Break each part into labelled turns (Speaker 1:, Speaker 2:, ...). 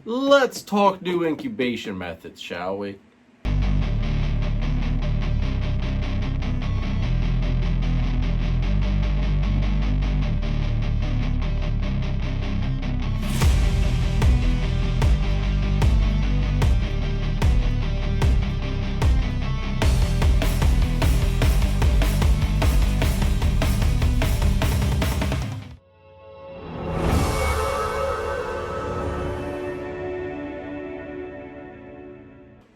Speaker 1: let's talk new incubation methods, shall we?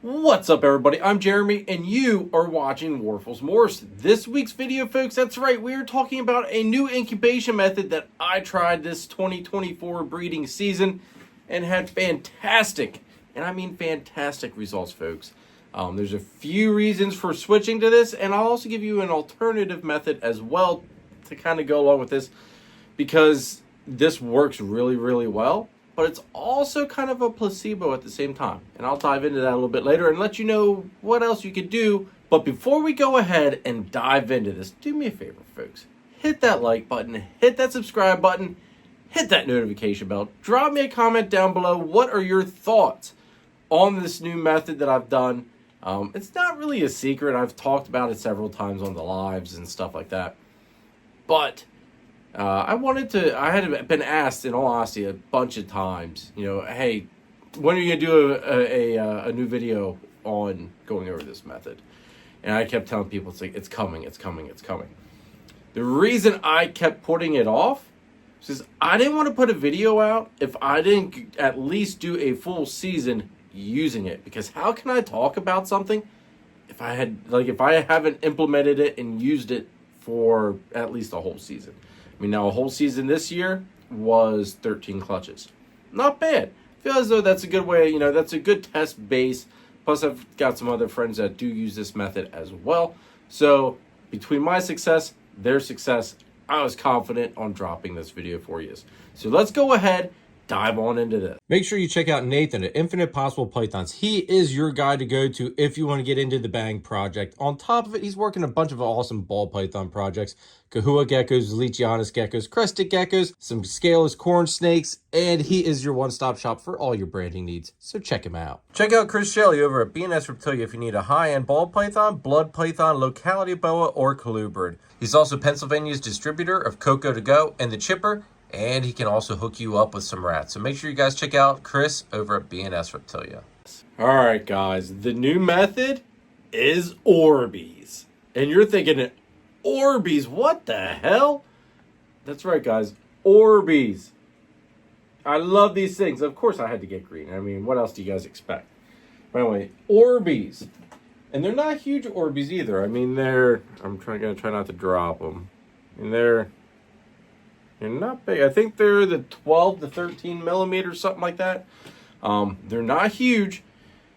Speaker 1: What's up, everybody? I'm Jeremy, and you are watching Morphs. This week's video, folks, that's right, we are talking about a new incubation method that I tried this 2024 breeding season and had fantastic, and I mean fantastic results, folks. There's a few reasons for switching to this, and I'll also give you an alternative method as well to kind of go along with this, because this works really, really well. But it's also kind of a placebo at the same time. And I'll dive into that a little bit later and let you know what else you could do. But before we go ahead and dive into this, do me a favor, folks. Hit that like button, hit that subscribe button, hit that notification bell. Drop me a comment down below. What are your thoughts on this new method that I've done? It's not really a secret. I've talked about it several times on the lives and stuff like that. But I had been asked, in all honesty, a bunch of times, you know, hey, when are you going to do a new video on going over this method? And I kept telling people, it's coming, it's coming, it's coming. The reason I kept putting it off is I didn't want to put a video out if I didn't at least do a full season using it. Because how can I talk about something if I haven't implemented it and used it for at least a whole season? I mean, now a whole season this year was 13 clutches. Not bad. I feel as though that's a good way, you know, that's a good test base. Plus, I've got some other friends that do use this method as well. So, between my success, their success, I was confident on dropping this video for you. So, let's go ahead, dive on into this.
Speaker 2: Make sure you check out Nathan at Infinite Possible Pythons. He is your guy to go to if you want to get into the Bang project. On top of it, he's working a bunch of awesome ball python projects. Kahua geckos, Leachianus geckos, crested geckos, some scaleless corn snakes, and he is your one-stop shop for all your branding needs. So check him out. Check out Chris Shelley over at S Reptilia if you need a high-end ball python, blood python, locality boa, or colubrid. He's also Pennsylvania's distributor of Coco to Go and the Chipper, and he can also hook you up with some rats. So make sure you guys check out Chris over at S Reptilia.
Speaker 1: All right, guys. The new method is Orbeez. And you're thinking, Orbeez, what the hell? That's right, guys. Orbeez. I love these things. Of course I had to get green. I mean, what else do you guys expect? But anyway, Orbeez. And they're not huge Orbeez either. I mean, I'm gonna try not to drop them. And they're not big. I think they're the 12 to 13 millimeters, something like that. They're not huge.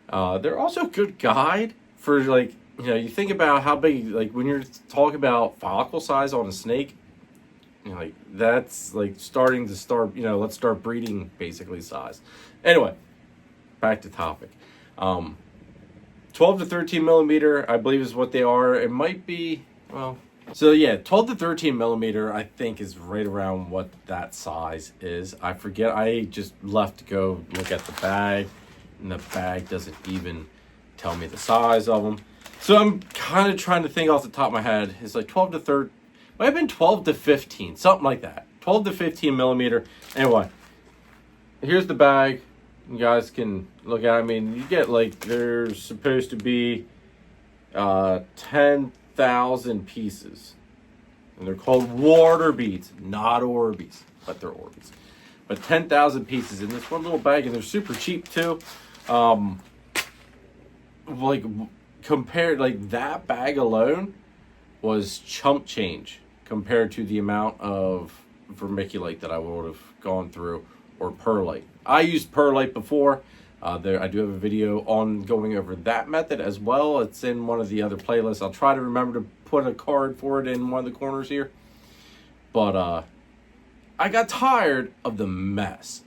Speaker 1: They're also a good guide for, like, you know, you think about how big, like, when you're talking about follicle size on a snake, you know, like, that's, like, you know, let's start breeding, basically, size. Anyway, back to topic. 12 to 13 millimeter, I believe, is what they are. It might be, well, so yeah, 12 to 13 millimeter, I think, is right around what that size is. I forget. I just left to go look at the bag, and the bag doesn't even tell me the size of them. So I'm kind of trying to think off the top of my head. It's like 12 to 13, might have been 12 to 15, something like that. 12 to 15 millimeter. Anyway, here's the bag. You guys can look at it. I mean, you get, like, there's supposed to be 10,000 pieces, and they're called water beads, not Orbeez, but they're Orbeez. But 10,000 pieces in this one little bag, and they're super cheap too. Like, compared, like, that bag alone was chump change compared to the amount of vermiculite that I would have gone through, or perlite. I used perlite before. I do have a video on going over that method as well. It's in one of the other playlists. I'll try to remember to put a card for it in one of the corners here. But I got tired of the mess.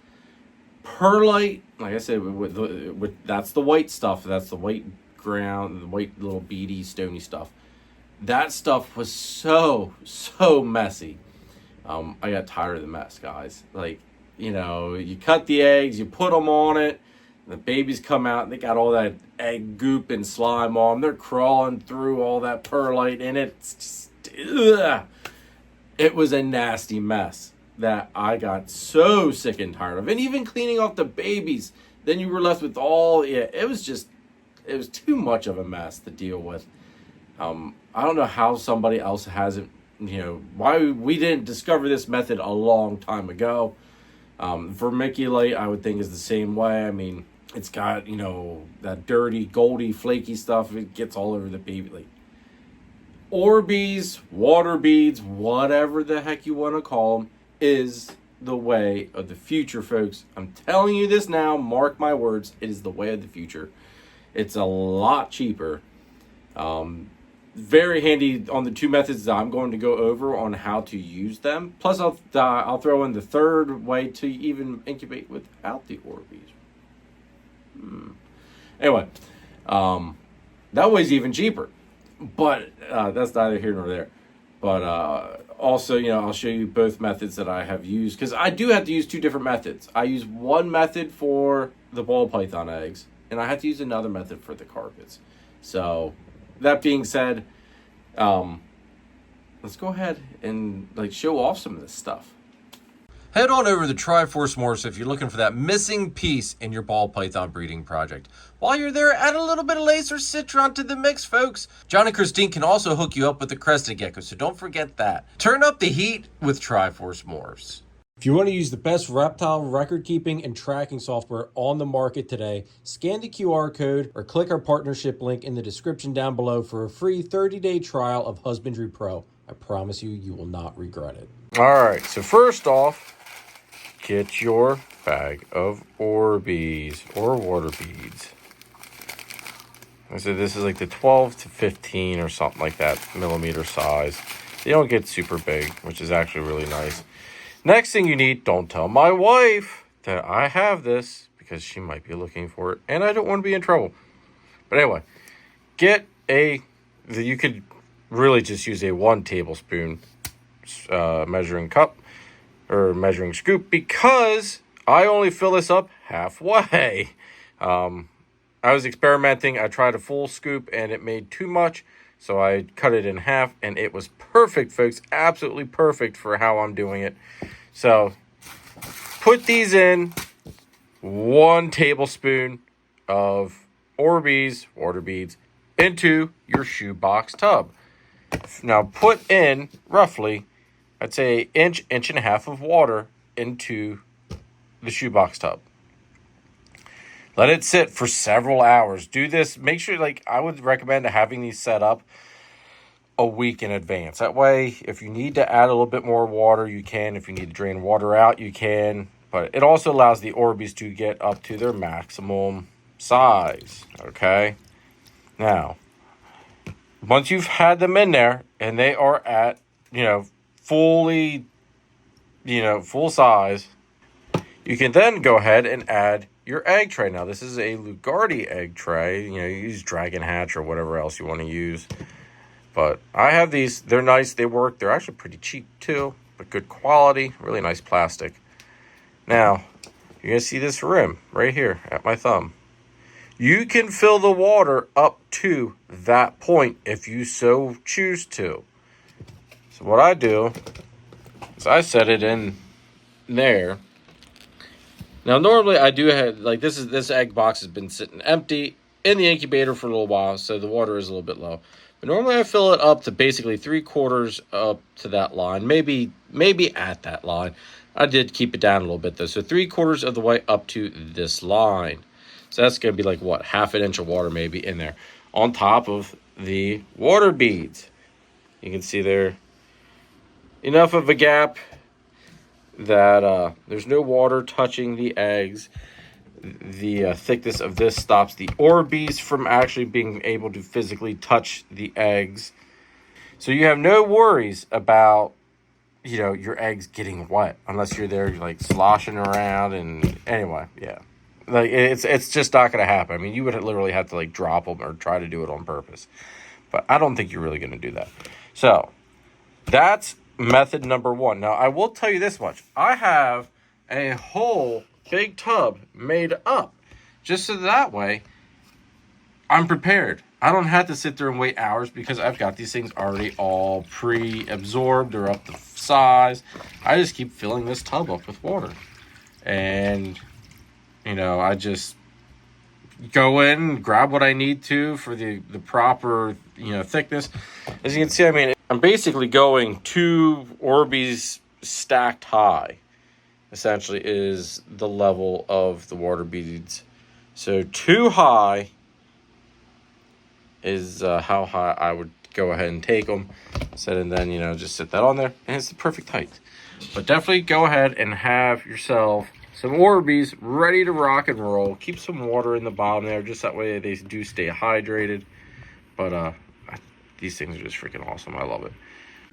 Speaker 1: Perlite, like I said, that's the white stuff. That's the white ground, the white little beady, stony stuff. That stuff was so messy. I got tired of the mess, guys. Like, you know, you cut the eggs, you put them on it, the babies come out, and they got all that egg goop and slime on them. They're crawling through all that perlite in it. It's just, ugh. It was a nasty mess that I got so sick and tired of. And even cleaning off the babies, then you were left with all, it was too much of a mess to deal with. I don't know how somebody else hasn't, why we didn't discover this method a long time ago. Vermiculite, I would think, is the same way. I mean, it's got, that dirty, goldy, flaky stuff. It gets all over the baby. Like, Orbeez, water beads, whatever the heck you want to call them, is the way of the future, folks. I'm telling you this now, mark my words, it is the way of the future. It's a lot cheaper. Very handy on the two methods that I'm going to go over on how to use them. Plus, I'll throw in the third way to even incubate without the Orbeez. Anyway, that way's even cheaper. But that's neither here nor there. But also, I'll show you both methods that I have used. Because I do have to use two different methods. I use one method for the ball python eggs. And I have to use another method for the carpets. So, that being said, let's go ahead and show off some of this stuff.
Speaker 2: Head on over to Triforce Morphs if you're looking for that missing piece in your ball python breeding project. While you're there, add a little bit of lace or citron to the mix, folks. John and Christine can also hook you up with the crested gecko, so don't forget that. Turn up the heat with Triforce Morphs. If you want to use the best reptile record keeping and tracking software on the market today, scan the QR code or click our partnership link in the description down below for a free 30-day trial of Husbandry Pro. I promise you, you will not regret it. All right, so first off, get your bag of Orbeez or water beads. So this is like the 12 to 15 or something like that millimeter size. They don't get super big, which is actually really nice. Next thing you need, don't tell my wife that I have this because she might be looking for it and I don't want to be in trouble. But anyway, you could really just use a 1 tablespoon measuring cup or measuring scoop because I only fill this up halfway. I was experimenting. I tried a full scoop and it made too much. So I cut it in half and it was perfect, folks. Absolutely perfect for how I'm doing it. So put these in 1 tablespoon of Orbeez water beads into your shoebox tub. Now put in roughly, I'd say inch and a half of water into the shoebox tub. Let it sit for several hours. Do this. Make sure, I would recommend having these set up a week in advance. That way, if you need to add a little bit more water, you can. If you need to drain water out, you can. But it also allows the Orbeez to get up to their maximum size. Okay? Now, once you've had them in there and they are at, fully, full size, you can then go ahead and add your egg tray. Now, this is a Lugardi egg tray. You use Dragon Hatch or whatever else you want to use. But I have these. They're nice. They work. They're actually pretty cheap, too. But good quality. Really nice plastic. Now, you're going to see this rim right here at my thumb. You can fill the water up to that point if you so choose to. So what I do is I set it in there. Now, normally I do have, this egg box has been sitting empty in the incubator for a little while, so the water is a little bit low. But normally I fill it up to basically 3/4 up to that line, maybe at that line. I did keep it down a little bit though, so 3/4 of the way up to this line. So that's going to be half an inch of water maybe in there on top of the water beads. You can see there enough of a gap that there's no water touching the eggs. The thickness of this stops the Orbeez from actually being able to physically touch the eggs. So you have no worries about, your eggs getting wet unless you're there sloshing around. And anyway, yeah. It's just not going to happen. I mean, you would literally have to drop them or try to do it on purpose. But I don't think you're really going to do that. So that's method number 1. Now, I will tell you this much. I have
Speaker 1: a whole big tub made up, just so that way I'm prepared. I don't have to sit there and wait hours because I've got these things already all pre-absorbed or up to size. I just keep filling this tub up with water. And, you know, I just go in, grab what I need to for the proper, you know, thickness. As you can see, I mean, I'm basically going 2 Orbeez stacked high, essentially, is the level of the water beads. So 2 high is how high I would go ahead and take them. And then, you know, just sit that on there, and it's the perfect height. But definitely go ahead and have yourself some Orbeez ready to rock and roll. Keep some water in the bottom there, just that way they do stay hydrated. But these things are just freaking awesome. I love it.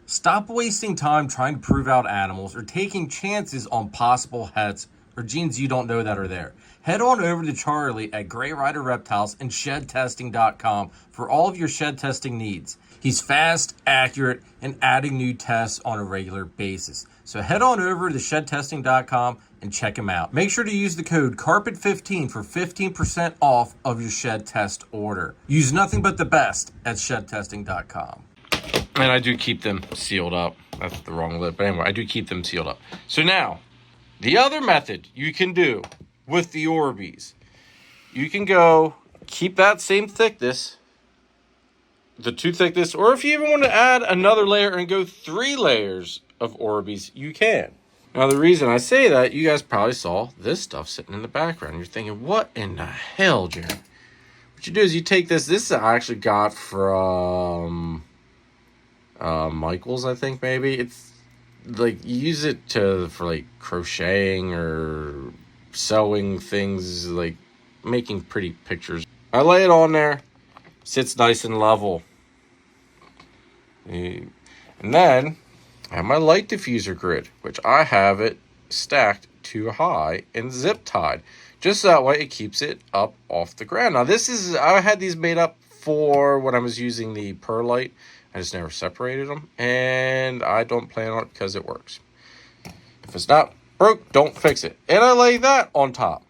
Speaker 2: Stop wasting time trying to prove out animals or taking chances on possible hets or genes you don't know that are there. Head on over to Charlie at Gray Rider Reptiles and ShedTesting.com for all of your shed testing needs. He's fast, accurate, and adding new tests on a regular basis. So head on over to ShedTesting.com and check him out. Make sure to use the code CARPET15 for 15% off of your shed test order. Use nothing but the best at ShedTesting.com.
Speaker 1: And I do keep them sealed up. That's the wrong lid. But anyway, I do keep them sealed up. So now, the other method you can do with the Orbeez, you can go keep that same thickness, the 2 thickness, or if you even want to add another layer and go 3 layers of Orbeez, you can. Now, the reason I say that, you guys probably saw this stuff sitting in the background. You're thinking, what in the hell, Jeremy? What you do is you take this. This I actually got from Michael's, I think, maybe. It's like you use it for like crocheting or sewing things, like making pretty pictures. I lay it on there, sits nice and level. And then I have my light diffuser grid, which I have it stacked 2 high and zip tied, just that way it keeps it up off the ground. Now this is, I had these made up for when I was using the perlite. I just never separated them, and I don't plan on it because it works. If it's not broke, don't fix it. And I lay that on top.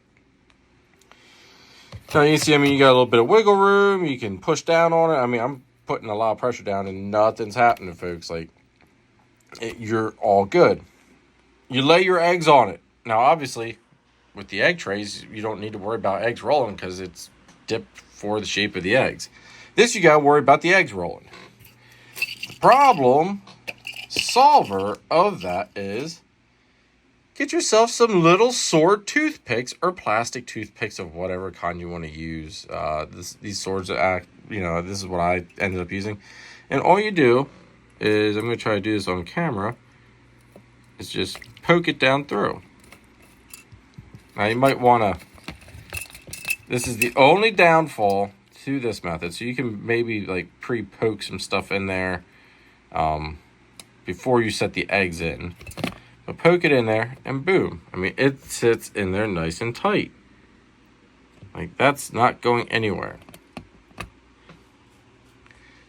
Speaker 1: Now you see, I mean, you got a little bit of wiggle room. You can push down on it. I mean, I'm putting a lot of pressure down, and nothing's happening, folks. Like, you're all good. You lay your eggs on it. Now, obviously, with the egg trays, you don't need to worry about eggs rolling because it's dipped for the shape of the eggs. This, you got to worry about the eggs rolling. The problem solver of that is get yourself some little sword toothpicks or plastic toothpicks of whatever kind you want to use. These swords that act, you know, this is what I ended up using. And all you do is, I'm going to try to do this on camera, is just poke it down through. Now you might want to, this is the only downfall to this method. So you can maybe like pre-poke some stuff in there before you set the eggs in. But poke it in there and boom. I mean, it sits in there nice and tight. Like, that's not going anywhere.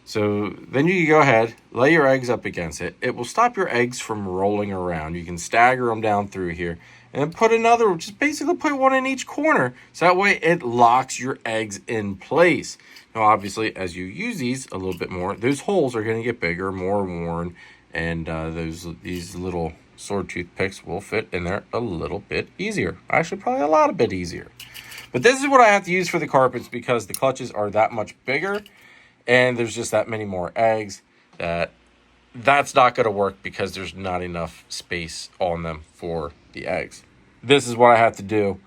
Speaker 1: So then you can go ahead, lay your eggs up against it. It will stop your eggs from rolling around. You can stagger them down through here. And then put another, just basically put one in each corner. So that way it locks your eggs in place. Now, obviously, as you use these a little bit more, those holes are going to get bigger, more worn. And these little sword toothpicks will fit in there a little bit easier. Actually, probably a lot bit easier. But this is what I have to use for the carpets because the clutches are that much bigger. And there's just that many more eggs that's not going to work because there's not enough space on them for the eggs. This is what I have to do.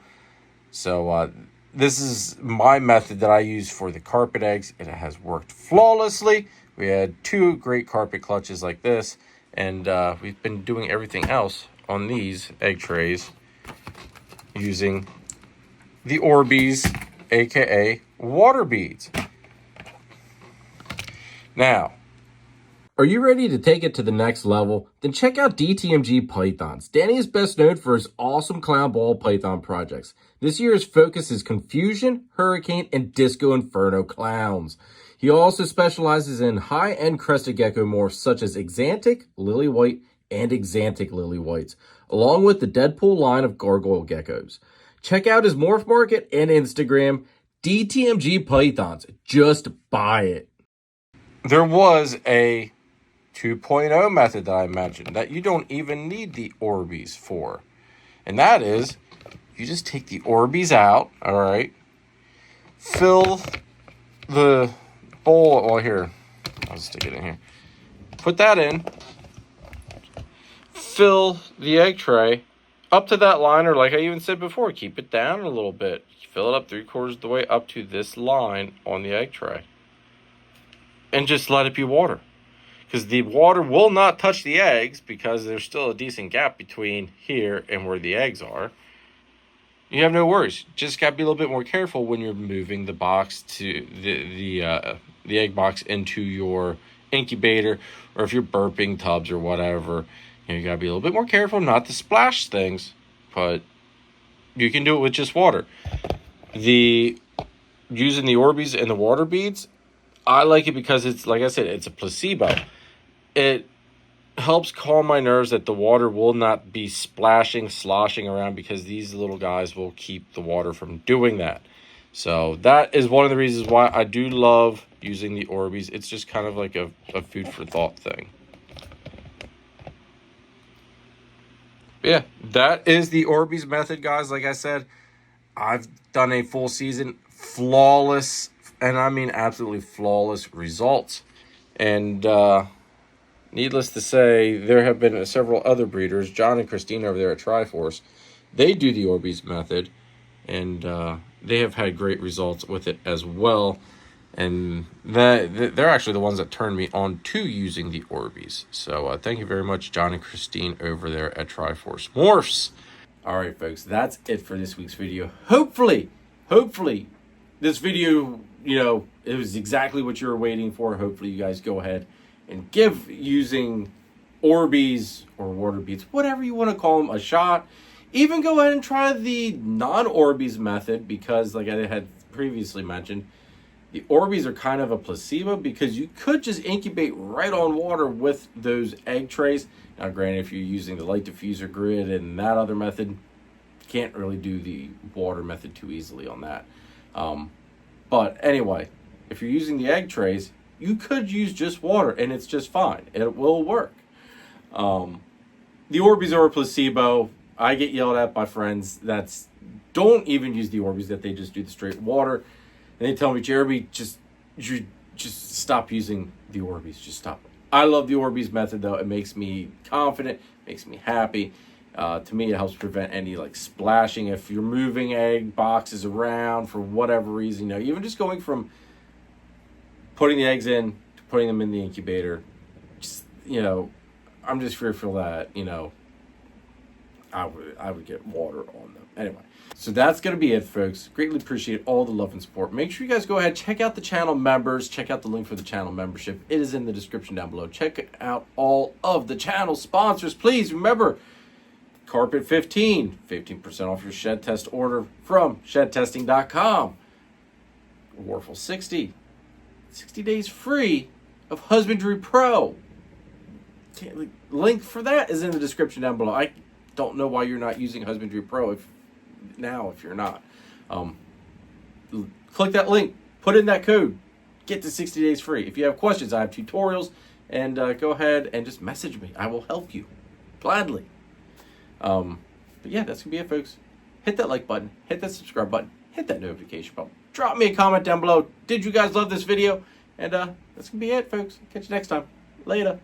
Speaker 1: So this is my method that I use for the carpet eggs. It has worked flawlessly. We had 2 great carpet clutches like this. And we've been doing everything else on these egg trays using the Orbeez, aka water beads. Now, are you ready to take it to the next level? Then check out DTMG Pythons. Danny is best known for his awesome clown ball python projects. This year's focus is Confusion, Hurricane, and Disco Inferno clowns. He also specializes in high-end crested gecko morphs such as Exantic, Lily White, and Exantic Lily Whites, along with the Deadpool line of gargoyle geckos. Check out his Morph Market and Instagram, DTMG Pythons. Just buy it.
Speaker 2: There was a 2.0 method that I mentioned that you don't even need the Orbeez for. And that is, you just take the Orbeez out, all right? Fill the bowl, well here, I'll stick it in here. Put that in. Fill the egg tray up to that line, or like I even said before, keep it down a little bit. Fill it up 3/4 of the way up to this line on the egg tray. And just let it be water. Because the water will not touch the eggs because there's still a decent gap between here and where the eggs are. You have no worries. Just got to be a little bit more careful when you're moving the box to the egg box into your incubator, or if you're burping tubs or whatever. You got to be a little bit more careful not to splash things, but you can do it with just water. Using the Orbeez and the water beads, I like it because it's, like I said, it's a placebo. It helps calm my nerves that the water will not be splashing, sloshing around, because these little guys will keep the water from doing that. So that is one of the reasons why I do love using the Orbeez. It's just kind of like a food for thought thing. But yeah, that is the Orbeez method, guys. Like I said, I've done a full season, flawless, and I mean absolutely flawless results. And needless to say, there have been several other breeders, John and Christine over there at Triforce. They do the Orbeez method, and they have had great results with it as well. And they're actually the ones that turned me on to using the Orbeez. So thank you very much, John and Christine over there at Triforce Morphs.
Speaker 1: All right, folks, that's it for this week's video. Hopefully, this video, it was exactly what you were waiting for. Hopefully, you guys go ahead and give using Orbeez or water beads, whatever you want to call them, a shot. Even go ahead and try the non-Orbeez method, because like I had previously mentioned, the Orbeez are kind of a placebo, because you could just incubate right on water with those egg trays. Now, granted, if you're using the light diffuser grid and that other method, you can't really do the water method too easily on that. But anyway, if you're using the egg trays, you could use just water and it's just fine. It will work. The Orbeez are a placebo. I get yelled at by friends that don't even use the Orbeez, that they just do the straight water. And they tell me, Jeremy, just stop using the Orbeez. Just stop. I love the Orbeez method, though. It makes me confident, makes me happy. To me, it helps prevent any splashing. If you're moving egg boxes around for whatever reason, even just going from putting the eggs in to putting them in the incubator, I'm just fearful that, I would get water on them. Anyway, so that's going to be it, folks. Greatly appreciate all the love and support. Make sure you guys go ahead, check out the channel members, check out the link for the channel membership. It is in the description down below. Check out all of the channel sponsors. Please remember, Carpet 15% off your shed test order from shedtesting.com. Warfel 60 days free of Husbandry Pro. Link for that is in the description down below. I don't know why you're not using Husbandry Pro if you're not. Click that link, put in that code, get to 60 days free. If you have questions, I have tutorials, and go ahead and just message me. I will help you gladly. But yeah, that's gonna be it, folks. Hit that like button, hit that subscribe button, hit that notification button. Drop me a comment down below. Did you guys love this video? And that's gonna be it, folks. Catch you next time. Later.